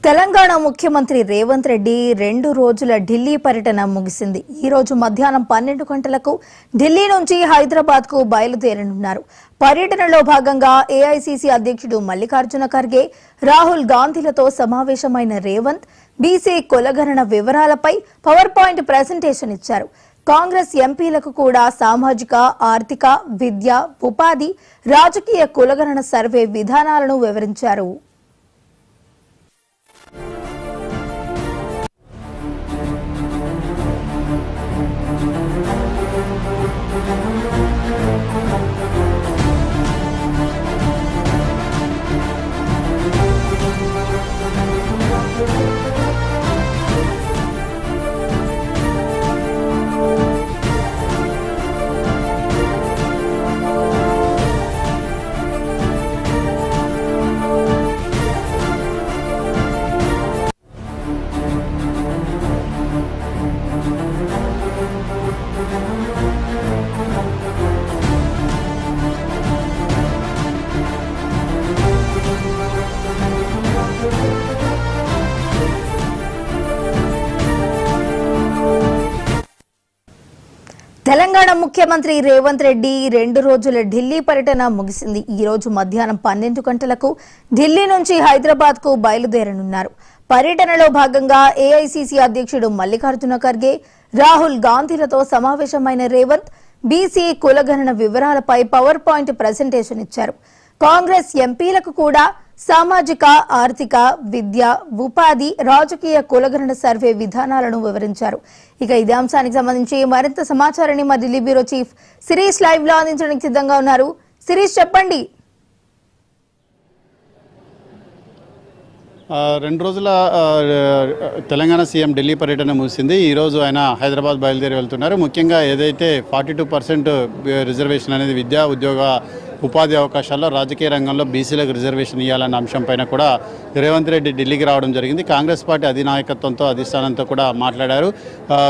తెలంగాణ ముఖ్యమంత్రి రేవంత్ రెడ్డి 2 రోజుల ఢిల్లీ పర్యటన ముగిసింది. ఈ రోజు మధ్యాహ్నం 12 గంటలకు ఢిల్లీ నుంచి హైదరాబాద్ కు బయలుదేరనున్నారు. పర్యటనలో భాగంగా ఏఐసీసీ అధ్యక్షుడు మల్లికార్జున ఖర్గే, రాహుల్ గాంధీలతో సమావేశమైన రేవంత్ బీసీ కులగణన వివరాలపై పవర్ పాయింట్ ప్రెజెంటేషన్ ఇచ్చారు. కాంగ్రెస్ ఎంపీలకు కూడా సామాజిక, ఆర్థిక, విద్య, ఉపాధి, రాజకీయ కులగణన సర్వే విధానాలను వివరించారు. తెలంగాణ ముఖ్యమంత్రి రేవంత్ రెడ్డి 2 రోజుల ఢిల్లీ పర్యటన ముగిసింది. ఈ రోజు మధ్యాహ్నం 12 గంటలకు ఢిల్లీ నుంచి హైదరాబాద్ కు బయలుదేరనున్నారు. పర్యటనలో భాగంగా ఏఐసీసీ అధ్యక్షుడు మల్లికార్జున ఖర్గే, రాహుల్ గాంధీలతో సమావేశమైన రేవంత్ బీసీ కులగణన వివరాలపై పవర్ పాయింట్ ప్రెజెంటేషన్ ఇచ్చారు. కాంగ్రెస్ ఎంపీలకు కూడా సామాజిక, ఆర్థిక, విద్య, ఉపాధి, రాజకీయ కులగణన సర్వే విధానాలను వివరించారు. ఇక ఇదే అంశానికి సంబంధించి మరింత సమాచారాన్ని మా Delhi bureau chief Shirish live లో అందించడానికి సిద్ధంగా ఉన్నారు. శిరీష్, చెప్పండి. 2 రోజుల తెలంగాణ సీఎం ఢిల్లీ పర్యటన ముగిసింది. ఈరోజు ఆయన హైదరాబాద్ బయలుదేరి వెళ్తున్నారు. ముఖ్యంగా ఏదైతే 42% రిజర్వేషన్ అనేది విద్యా, ఉద్యోగ, ఉపాధి అవకాశాల్లో రాజకీయ రంగంలో బీసీలకు రిజర్వేషన్ ఇవ్వాలన్న అంశంపైన కూడా రేవంత్ రెడ్డి ఢిల్లీకి రావడం జరిగింది. కాంగ్రెస్ పార్టీ అధినాయకత్వంతో, అధిష్టానంతో కూడా మాట్లాడారు.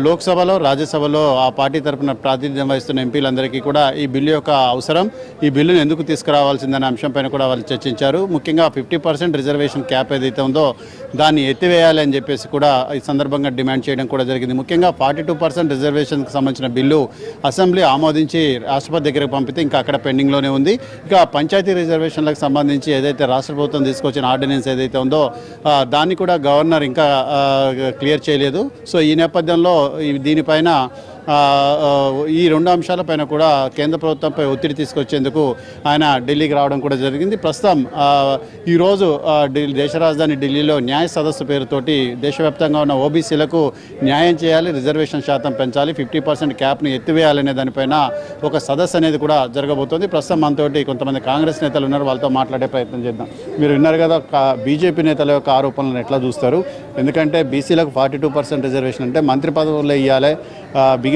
లోక్సభలో, రాజ్యసభలో ఆ పార్టీ తరఫున ప్రాతినిధ్యం వహిస్తున్న ఎంపీలందరికీ కూడా ఈ బిల్లు యొక్క అవసరం, ఈ బిల్లును ఎందుకు తీసుకురావాల్సిందనే అంశంపైన కూడా వాళ్ళు చర్చించారు. ముఖ్యంగా 50% రిజర్వేషన్ క్యాప్ ఏదైతే ఉందో దాన్ని ఎత్తివేయాలి అని చెప్పేసి కూడా ఈ సందర్భంగా డిమాండ్ చేయడం కూడా జరిగింది. ముఖ్యంగా 42% రిజర్వేషన్కి సంబంధించిన బిల్లు అసెంబ్లీ ఆమోదించి రాష్ట్రపతి దగ్గరకు పంపితే ఇంకా అక్కడ పెండింగ్లోనే ఉంది. ఇక పంచాయతీ రిజర్వేషన్లకు సంబంధించి ఏదైతే రాష్ట్ర ప్రభుత్వం తీసుకొచ్చిన ఆర్డినెన్స్ ఏదైతే ఉందో దాన్ని కూడా గవర్నర్ ఇంకా క్లియర్ చేయలేదు. సో ఈ నేపథ్యంలో దీనిపైన ఈ 2 అంశాలపైన కూడా కేంద్ర ప్రభుత్వంపై ఒత్తిడి తీసుకొచ్చేందుకు ఆయన ఢిల్లీకి రావడం కూడా జరిగింది. ప్రస్తుతం ఈరోజు దేశ రాజధాని ఢిల్లీలో న్యాయ సదస్సు పేరుతోటి దేశవ్యాప్తంగా ఉన్న ఓబీసీలకు న్యాయం చేయాలి, రిజర్వేషన్ శాతం పెంచాలి, 50% క్యాప్ను ఎత్తివేయాలనే దానిపైన ఒక సదస్సు అనేది కూడా జరగబోతోంది. ప్రస్తుతం మనతోటి కొంతమంది కాంగ్రెస్ నేతలు ఉన్నారు, వాళ్ళతో మాట్లాడే ప్రయత్నం చేద్దాం. మీరు విన్నారు కదా, బీజేపీ నేతల యొక్క ఆరోపణలను ఎట్లా చూస్తారు? ఎందుకంటే బీసీలకు 42% రిజర్వేషన్ అంటే మంత్రి పదవుల్లో ఇవ్వాలి,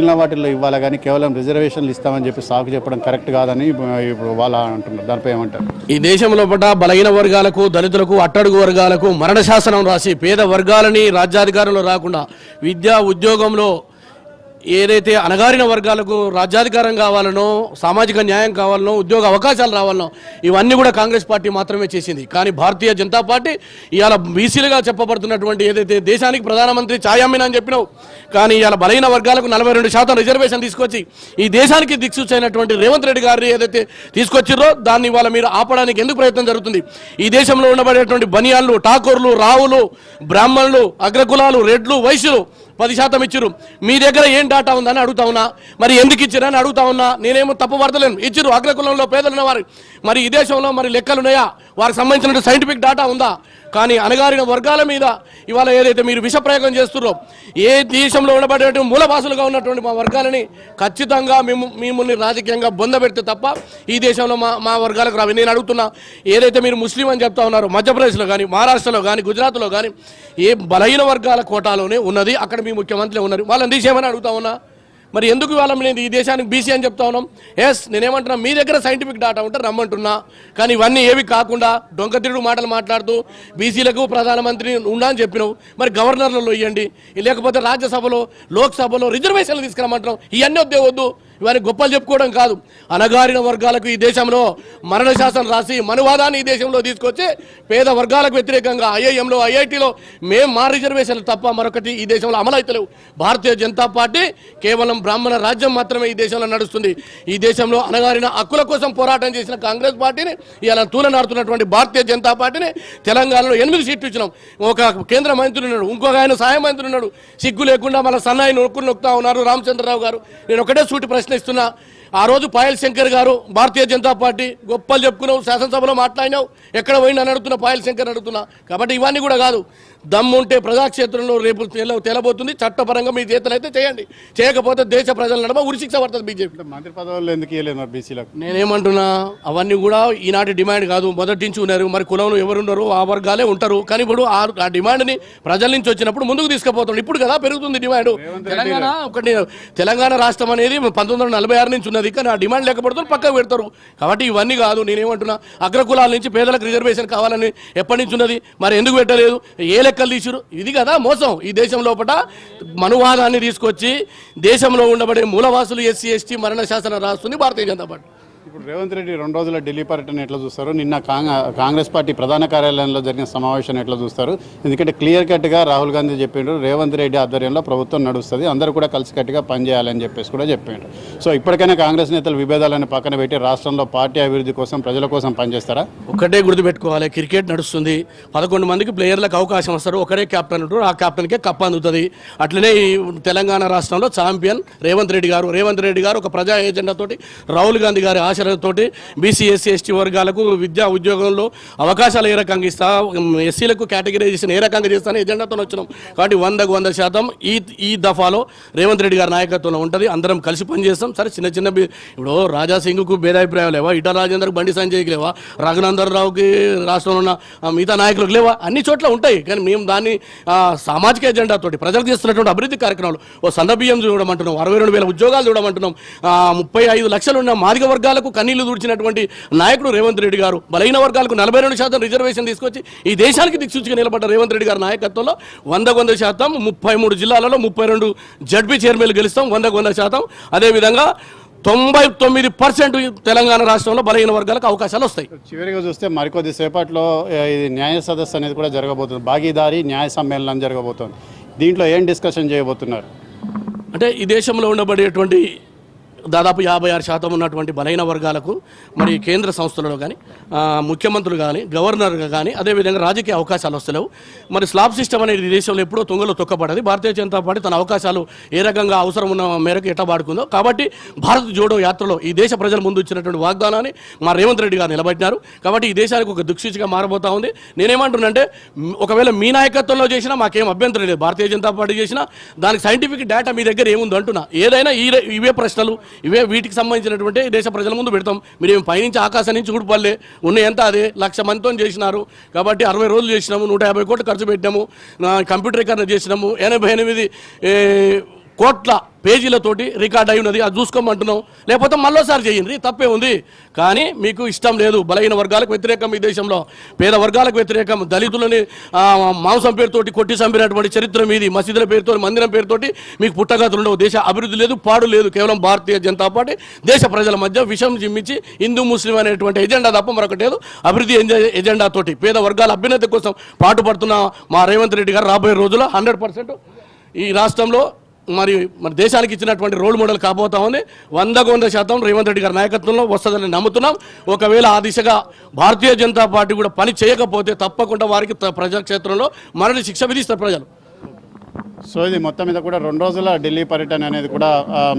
మిగిలిన వాటిల్లో ఇవ్వాలి, కానీ కేవలం రిజర్వేషన్లు ఇస్తామని చెప్పి సాకు చెప్పడం కరెక్ట్ కాదని ఇప్పుడు వాళ్ళు అంటున్నారు. దానిపై ఏమంటారు? ఈ దేశంలో పట్ల బలహీన వర్గాలకు, దళితులకు, అట్టడుగు వర్గాలకు మరణ శాసనం రాసి పేద వర్గాలని రాజ్యాధికారంలో రాకుండా విద్యా, ఉద్యోగంలో ఏదైతే అణగారిన వర్గాలకు రాజ్యాధికారం కావాలనో, సామాజిక న్యాయం కావాలనో, ఉద్యోగ అవకాశాలు రావాలనో ఇవన్నీ కూడా కాంగ్రెస్ పార్టీ మాత్రమే చేసింది. కానీ భారతీయ జనతా పార్టీ ఇవాళ బీసీలుగా చెప్పబడుతున్నటువంటి ఏదైతే దేశానికి ప్రధానమంత్రి ఛాయామీన్ అని చెప్పినావు, కానీ ఇవాళ బలహీన వర్గాలకు 42% రిజర్వేషన్ తీసుకొచ్చి ఈ దేశానికి దిక్సూచైనటువంటి రేవంత్ రెడ్డి గారిని ఏదైతే తీసుకొచ్చిర్రో దాన్ని ఇవాళ మీరు ఆపడానికి ఎందుకు ప్రయత్నం జరుగుతుంది? ఈ దేశంలో ఉండబడేటువంటి బనియాన్లు, ఠాకూర్లు, రావులు, బ్రాహ్మణులు, అగ్రకులాలు, రెడ్లు, వైశ్యులు 10% ఇచ్చిరు. మీ దగ్గర ఏం డాటా ఉందని అడుగుతా ఉన్నా. మరి ఎందుకు ఇచ్చిరని అడుగుతా ఉన్నా. నేనేమో తప్పు పడతలేను, ఇచ్చిరు. అగ్రకులంలో పేదలున్న వారు మరి ఈ దేశంలో మరి లెక్కలున్నాయా? వారికి సంబంధించిన సైంటిఫిక్ డాటా ఉందా? కానీ అణగారిన వర్గాల మీద ఇవాళ ఏదైతే మీరు విషప్రయోగం చేస్తున్నారో, ఏ దేశంలో ఉండబడేటువంటి మూలవాసులుగా ఉన్నటువంటి మా వర్గాలని ఖచ్చితంగా మిమ్మల్ని రాజకీయంగా బొందబెడితే తప్ప ఈ దేశంలో మా వర్గాలకు రావి. నేను అడుగుతున్నా, ఏదైతే మీరు ముస్లిం అని చెప్తా ఉన్నారో మధ్యప్రదేశ్లో కానీ, మహారాష్ట్రలో కానీ, గుజరాత్లో కానీ ఏ బలహీన వర్గాల కోటాలోనే ఉన్నది, అక్కడ మీ ముఖ్యమంత్రి ఉన్నారు. వాళ్ళని తీసేయమని అడుగుతా ఉన్నా. మరి ఎందుకు ఇవాళ నేను ఈ దేశానికి బీసీ అని చెప్తా ఉన్నాం? ఎస్, నేనేమంటున్నా, మీ దగ్గర సైంటిఫిక్ డాటా ఉంటే రమ్మంటున్నా. కానీ ఇవన్నీ ఏవి కాకుండా డొంకతిరుడు మాటలు మాట్లాడుతూ బీసీలకు ప్రధానమంత్రి ఉండా అని చెప్పినావు. మరి గవర్నర్లలో ఇవ్వండి, లేకపోతే రాజ్యసభలో, లోక్సభలో రిజర్వేషన్లు తీసుకురమ్మంటున్నాం. ఇవన్నీ వద్దు. ఇవన్నీ గొప్పలు చెప్పుకోవడం కాదు. అణగారిన వర్గాలకు ఈ దేశంలో మరణ శాసనం రాసి మనువాదాన్ని ఈ దేశంలో తీసుకొచ్చి పేద వర్గాలకు వ్యతిరేకంగా ఐఐఎంలో ఐఐటీలో మేము మా రిజర్వేషన్లు తప్ప మరొకటి ఈ దేశంలో అమలైతలేవు. భారతీయ జనతా పార్టీ కేవలం బ్రాహ్మణ రాజ్యం మాత్రమే ఈ దేశంలో నడుస్తుంది. ఈ దేశంలో అణగారిన హక్కుల కోసం పోరాటం చేసిన కాంగ్రెస్ పార్టీని ఇలా తూలనాడుతున్నటువంటి భారతీయ జనతా పార్టీని తెలంగాణలో 8 సీట్లు ఇచ్చినాం. ఒక కేంద్ర మంత్రి ఉన్నాడు, ఇంకొక ఆయన సహాయ మంత్రి ఉన్నాడు. సిగ్గు లేకుండా మన సన్నాయి నొక్కుతా ఉన్నారు రామచంద్రరావు గారు. నేను ఒకటే సూటి ప్రశ్న ఇస్తున్నా. ఆ రోజు పాయల్ శంకర్ గారు భారతీయ జనతా పార్టీ గొప్పలు చెప్పుకున్నావు, శాసనసభలో మాట్లాడినావు, ఎక్కడ పోయినా అడుగుతున్నా, పాయల్ శంకర్ అడుగుతున్నా. కాబట్టి ఇవన్నీ కూడా కాదు. దమ్ముంటే ప్రజాక్షేత్రంలో రేపు తెలబోతుంది. చట్టపరంగా మీ చేతులు అయితే చేయండి, చేయకపోతే దేశ ప్రజల నడమ ఉరిశిక్ష పడుతుంది బీజేపీ. మంత్రి పదవులు ఎందుకు ఇవ్వలేదు మరి బీసీలకు? నేనేమంటున్నా, అవన్నీ కూడా ఈనాటి డిమాండ్ కాదు, మొదటి నుంచి ఉన్నారు. మరి కులంలో ఎవరున్నారు ఆ వర్గాలే ఉంటారు. కానీ ఇప్పుడు ఆ డిమాండ్ని ప్రజల నుంచి వచ్చినప్పుడు ముందుకు తీసుకుపోతుంది. ఇప్పుడు కదా పెరుగుతుంది డిమాండ్. తెలంగాణ రాష్ట్రం అనేది 1946 నుంచి ఉన్నది, కానీ ఆ డిమాండ్ లేకపోతే పక్కకు పెడతారు. కాబట్టి ఇవన్నీ కాదు. నేనేమంటున్నా, అగ్రకులాల నుంచి పేదలకు రిజర్వేషన్ కావాలని ఎప్పటి నుంచి ఉన్నది, మరి ఎందుకు పెట్టలేదు? ఏ లెక్కలు తీసురు? ఇది కదా మోసం. ఈ దేశం లోపల మనువాదాన్ని తీసుకొచ్చి దేశంలో ఉండబడే మూలవాసులు ఎస్సీ ఎస్టీ మరణ శాసనం రాస్తుంది భారతీయ జనతా పార్టీ. ఇప్పుడు రేవంత్ రెడ్డి 2 రోజుల ఢిల్లీ పర్యటన ఎట్లా చూస్తారు? నిన్న కాంగ్రెస్ పార్టీ ప్రధాన కార్యాలయంలో జరిగిన సమావేశాన్ని ఎట్లా చూస్తారు? ఎందుకంటే క్లియర్ కట్గా రాహుల్ గాంధీ చెప్పిండ్రు, రేవంత్ రెడ్డి ఆధ్వర్యంలో ప్రభుత్వం నడుస్తుంది, అందరూ కూడా కలిసికట్టుగా పనిచేయాలని చెప్పేసి కూడా చెప్పిండ్రు. సో ఇప్పటికైనా కాంగ్రెస్ నేతలు విభేదాలను పక్కన పెట్టి రాష్ట్రంలో పార్టీ అభివృద్ధి కోసం ప్రజల కోసం పనిచేస్తారా? ఒకటే గుర్తుపెట్టుకోవాలి, క్రికెట్ నడుస్తుంది, 11 మందికి ప్లేయర్లకు అవకాశం వస్తారు, ఒకరే కెప్టెన్ ఉంటారు, ఆ కెప్టెన్కే కప్ అందుతుంది. అట్లనే ఈ తెలంగాణ రాష్ట్రంలో ఛాంపియన్ రేవంత్ రెడ్డి గారు ఒక ప్రజా ఏజెండాతోటి, రాహుల్ గాంధీ గారి ఆశలతోటి బీసీ ఎస్సీ ఎస్టీ వర్గాలకు విద్యా ఉద్యోగంలో అవకాశాలు ఏ రకంగా ఇస్తా, ఎస్సీలకు కేటగిరైజేషన్ ఏ రకంగా చేస్తానని ఎజెండాతో వచ్చినాం. కాబట్టి 100% ఈ దఫాలో రేవంత్ రెడ్డి గారి నాయకత్వంలో ఉంటుంది. అందరం కలిసి పనిచేస్తాం. సరే చిన్న ఇప్పుడు రాజా సింగ్కు భేదాభిప్రాయాలు లేవా, ఈటల రాజేందర్కి, బండి సంజయ్కి లేవా, రఘునందర్ రావుకి, రాష్ట్రంలో ఉన్న మిగతా నాయకులకు లేవా? అన్ని చోట్ల ఉంటాయి. కానీ మేము దాన్ని సామాజిక ఎజెండాతోటి ప్రజలకు చేస్తున్నటువంటి అభివృద్ధి కార్యక్రమాలు, సన్నబియ్యం చూడమంటున్నాం, 62,000 ఉద్యోగాలు చూడమంటున్నాం, 35 లక్షలున్న మాదిగ వర్గాలకు కన్నీళ్లు దూడ్చినటువంటి నాయకుడు రేవంత్ రెడ్డి గారు. బలహీన వర్గాలకు 42% రిజర్వేషన్ తీసుకొచ్చి ఈ దేశానికి దిక్సూచిగా నిలబడ్డ రేవంత్ రెడ్డి గారి నాయకత్వంలో 100% 33 జిల్లాలలో 32 జడ్పీ చైర్మన్లు గెలుస్తాం, 100%. అదేవిధంగా 99% తెలంగాణ రాష్ట్రంలో బలహీన వర్గాలకు అవకాశాలు వస్తాయి. చివరిగా చూస్తే మరికొద్ది సేపట్లో ఇది న్యాయ సదస్సు అనేది కూడా జరగబోతుంది, భాగీదారీ న్యాయ సమ్మేళనం జరగబోతోంది. దీంట్లో ఏం డిస్కషన్ చేయబోతున్నారు? అంటే ఈ దేశంలో ఉండబడేటువంటి దాదాపు 56% ఉన్నటువంటి బలహీన వర్గాలకు మరి కేంద్ర సంస్థలలో కానీ, ముఖ్యమంత్రులు కానీ, గవర్నర్గా కానీ, అదేవిధంగా రాజకీయ అవకాశాలు వస్తలేవు. మరి స్లాబ్ సిస్టమ్ అనేది ఈ దేశంలో ఎప్పుడో తుంగలో తొక్కబడ్డది. భారతీయ జనతా పార్టీ తన అవకాశాలు ఏ రకంగా అవసరం ఉన్న మేరకు ఎట్టబాడుకుందో. కాబట్టి భారత్ జోడో యాత్రలో ఈ దేశ ప్రజల ముందు ఇచ్చినటువంటి వాగ్దానాన్ని మా రేవంత్ రెడ్డి గారు నిలబెట్టినారు. కాబట్టి ఈ దేశానికి ఒక దిక్సూచిగా మారబోతా ఉంది. నేనేమంటున్నానంటే, ఒకవేళ మీ నాయకత్వంలో చేసినా మాకేం అభ్యంతరం లేదు, భారతీయ జనతా పార్టీ చేసినా దానికి సైంటిఫిక్ డేటా మీ దగ్గర ఏముంది అంటున్నా. ఏదైనా ఇవే ప్రశ్నలు, ఇవే వీటికి సంబంధించినటువంటి దేశ ప్రజల ముందు పెడతాం. మీరేం పైనుంచి ఆకాశం నుంచి ఊడిపడలే, ఉన్న ఎంత అదే 1,00,000 మందితో చేసినారు. కాబట్టి 60 రోజులు చేసినాము, 150 కోట్లు ఖర్చు పెట్టాము, కంప్యూటరీకరణ చేసినాము, 88 కోట్ల పేజీలతోటి రికార్డ్ అయి ఉన్నది, అది చూసుకోమంటున్నాం. లేకపోతే మళ్ళోసారి చేయండి, తప్పే ఉంది. కానీ మీకు ఇష్టం లేదు. బలహీన వర్గాలకు వ్యతిరేకం ఈ దేశంలో, పేద వర్గాలకు వ్యతిరేకం, దళితులని మాంసం పేరుతోటి కొట్టి చంపినటువంటి చరిత్ర మీది, మసీదుల పేరుతో, మందిరం పేరుతోటి మీకు పుట్టగతులు ఉండవు. దేశ అభివృద్ధి లేదు, పాడు లేదు. కేవలం భారతీయ జనతా పార్టీ దేశ ప్రజల మధ్య విషం జిమ్మించి హిందూ ముస్లిం అనేటువంటి ఎజెండా తప్ప మరొకటి లేదు. అభివృద్ధి ఎజెండాతోటి పేద వర్గాల అభ్యున్నతి కోసం పాటుపడుతున్న మా రేవంత్ రెడ్డి గారు రాబోయే రోజుల్లో 100% ఈ రాష్ట్రంలో మరి దేశానికి ఇచ్చినటువంటి రోల్ మోడల్ కాబోతా ఉంది. 100% రేవంత్ రెడ్డి గారి నాయకత్వంలో వస్తుందని నమ్ముతున్నాం. ఒకవేళ ఆ దిశగా భారతీయ జనతా పార్టీ కూడా పని చేయకపోతే తప్పకుండా వారికి ప్రజాక్షేత్రంలో మరణి శిక్ష విధిస్తారు ప్రజలు. సో ఇది మొత్తం మీద కూడా 2 రోజుల ఢిల్లీ పర్యటన అనేది కూడా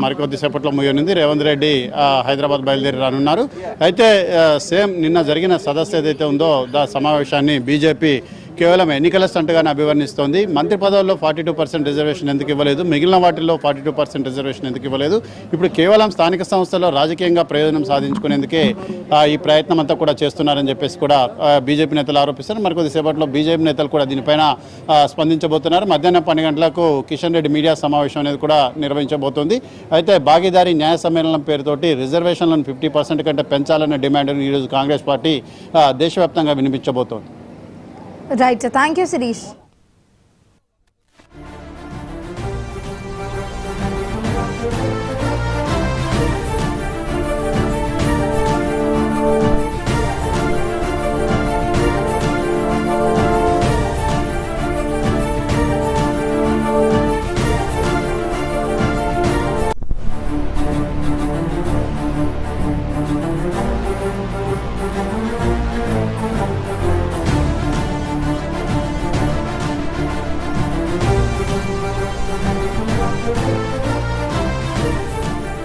మరికొద్దిసేపట్లో ముగియనుంది. రేవంత్ రెడ్డి హైదరాబాద్ బయలుదేరి రానున్నారు. అయితే సేమ్ నిన్న జరిగిన సదస్సు ఏదైతే ఉందో సమావేశాన్ని బీజేపీ కేవలం ఎన్నికల స్టంట్గానే అభివర్ణిస్తోంది. మంత్రి పదవుల్లో 42% రిజర్వేషన్ ఎందుకు ఇవ్వలేదు, మిగిలిన వాటిల్లో 42% రిజర్వేషన్ ఎందుకు ఇవ్వలేదు, ఇప్పుడు కేవలం స్థానిక సంస్థల్లో రాజకీయంగా ప్రయోజనం సాధించుకునేందుకే ఈ ప్రయత్నం అంతా కూడా చేస్తున్నారని చెప్పేసి కూడా బీజేపీ నేతలు ఆరోపిస్తారు. మరికొద్దిసేపట్లో బీజేపీ నేతలు కూడా దీనిపైన స్పందించబోతున్నారు. మధ్యాహ్నం 12 గంటలకు కిషన్ రెడ్డి మీడియా సమావేశం అనేది కూడా నిర్వహించబోతోంది. అయితే భాగీదారీ న్యాయ సమ్మేళనం పేరుతోటి రిజర్వేషన్లను 50% కంటే పెంచాలనే డిమాండ్ను ఈరోజు కాంగ్రెస్ పార్టీ దేశవ్యాప్తంగా వినిపించబోతోంది. Right. Thank you, Sirish. తెలిపారు.